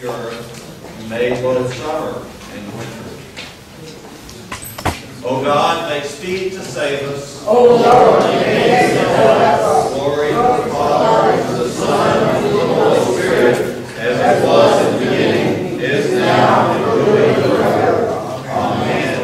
the earth, and made both summer and winter. O God, make speed to save us. O Lord, make speed to us. Glory to the Father, and to the Son, and to the Holy Spirit, as it was in the beginning, is now, and will be forever. Amen.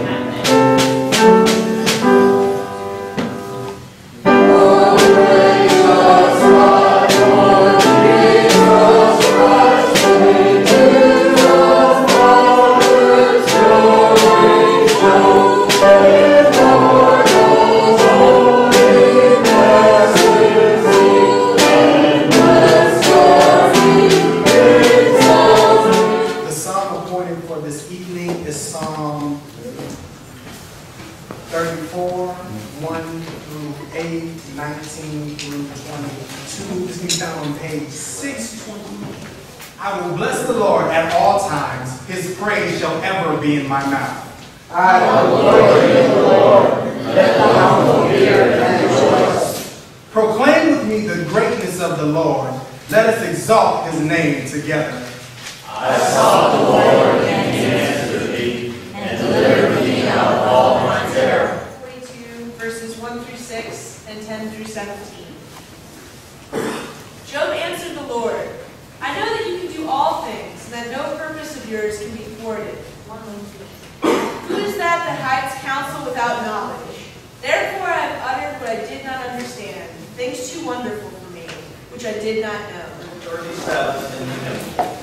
I will bless the Lord at all times. His praise shall ever be in my mouth. I will glory in the Lord. Let the humble hear and rejoice. Proclaim with me the greatness of the Lord. Let us exalt his name together. I sought the Lord, and he answered me, and delivered me out of all my terror. 42, verses 1 through 6, and 10 through 17. Job answered the Lord, I know that you can do all things, and that no purpose of yours can be thwarted. Who is that hides counsel without knowledge? Therefore I have uttered what I did not understand, things too wonderful for me, which I did not know. 37 in the hymn.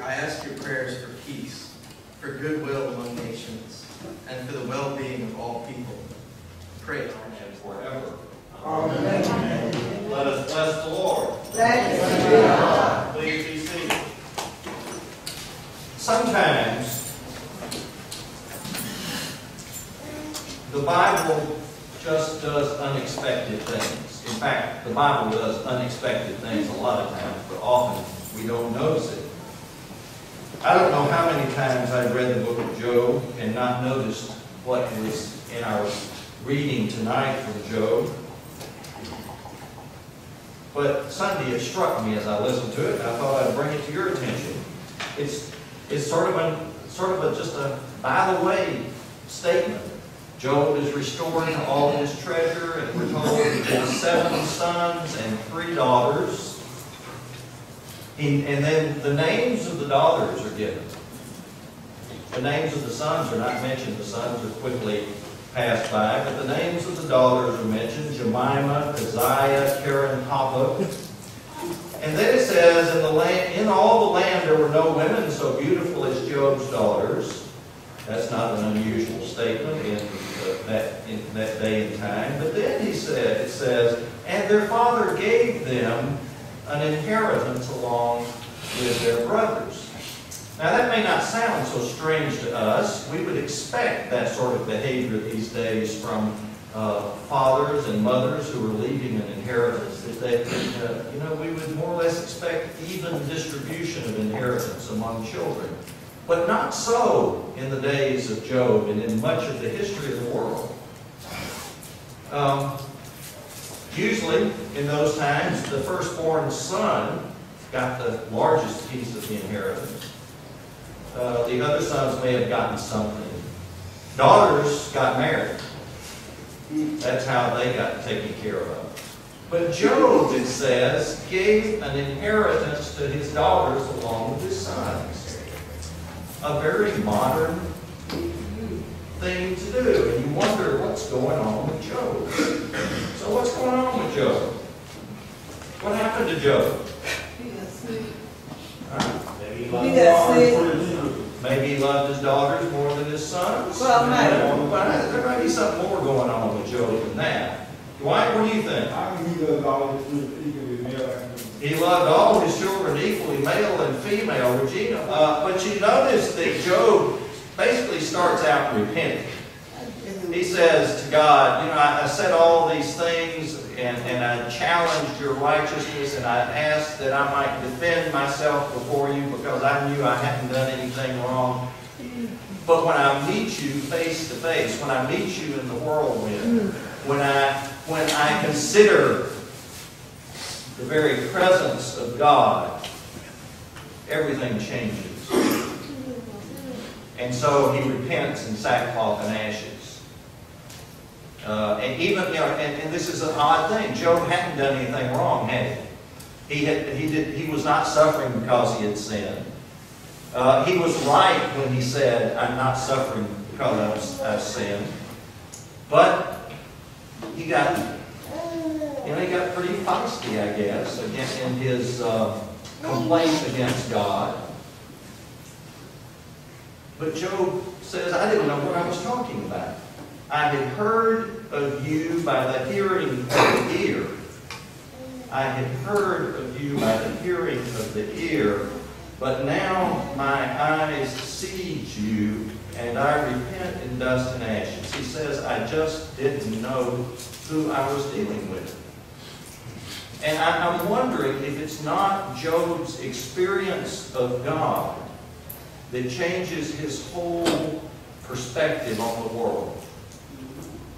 I ask your prayers for peace, for goodwill among nations, and for the well-being of all people. Pray And forever. Amen. Let us bless the Lord. Thanks be to God. Please be seated. Sometimes the Bible just does unexpected things. In fact, the Bible does unexpected things a lot of times, but often we don't notice it. I don't know how many times I've read the book of Job and not noticed what was in our reading tonight from Job. But Sunday it struck me as I listened to it, and I thought I'd bring it to your attention. It's sort of just a by the way statement. Job is restoring all his treasure, and we're told he has 7 sons and 3 daughters. And then the names of the daughters are given. The names of the sons are not mentioned. The sons are quickly passed by, but the names of the daughters are mentioned: Jemimah, Keziah, Karen, Happuch. And then it says, in all the land there were no women so beautiful as Job's daughters. That's not an unusual statement in that day and time. But then it says, and their father gave them an inheritance along with their brothers. Now that may not sound so strange to us. We would expect that sort of behavior these days from fathers and mothers who are leaving an inheritance. That we would more or less expect even distribution of inheritance among children. But not so in the days of Job and in much of the history of the world. Usually, in those times, the firstborn son got the largest piece of the inheritance. The other sons may have gotten something. Daughters got married. That's how they got taken care of. But Job, it says, gave an inheritance to his daughters along with his sons. A very modern thing to do. And you wonder what's going on with Job. So what's going on with Job? What happened to Job? He got sick. Maybe he loved his daughters more than his sons. Well, maybe. There might be something more going on with Job than that. Dwight, what do you think? He loved all his children equally, male and female, Regina. But you notice that Job basically starts out repenting. He says to God, I said all these things, and I challenged your righteousness, and I asked that I might defend myself before you because I knew I hadn't done anything wrong. But when I meet you face to face, when I meet you in the whirlwind, when I consider the very presence of God, everything changes. And so he repents in sackcloth and ashes. And this is an odd thing. Job hadn't done anything wrong, had he? He was not suffering because he had sinned. He was right when he said, "I'm not suffering because I've sinned." But he got pretty feisty, I guess, in his complaint against God. But Job says, I didn't know what I was talking about. I had heard of you by the hearing of the ear. I had heard of you by the hearing of the ear, but now my eyes see you, and I repent in dust and ashes. He says, I just didn't know who I was dealing with. And I'm wondering if it's not Job's experience of God that changes his whole perspective on the world.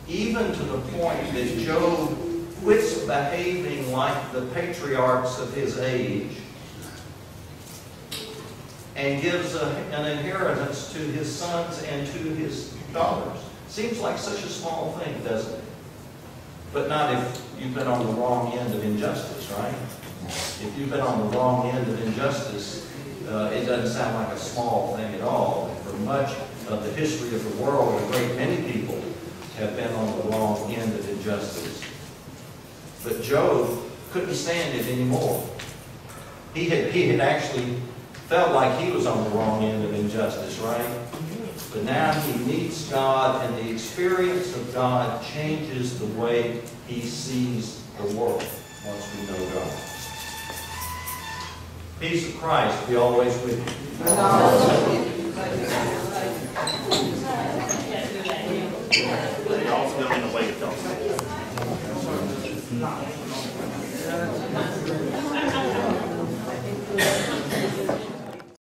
Even to the point that Job quits behaving like the patriarchs of his age and gives an inheritance to his sons and to his daughters. Seems like such a small thing, doesn't it? But not if you've been on the wrong end of injustice, right? If you've been on the wrong end of injustice, it doesn't sound like a small thing at all. And for much of the history of the world, a great many people have been on the wrong end of injustice. But Job couldn't stand it anymore. He had actually felt like he was on the wrong end of injustice, right? But now he meets God, and the experience of God changes the way he sees the world once we know God. Peace of Christ be always with you.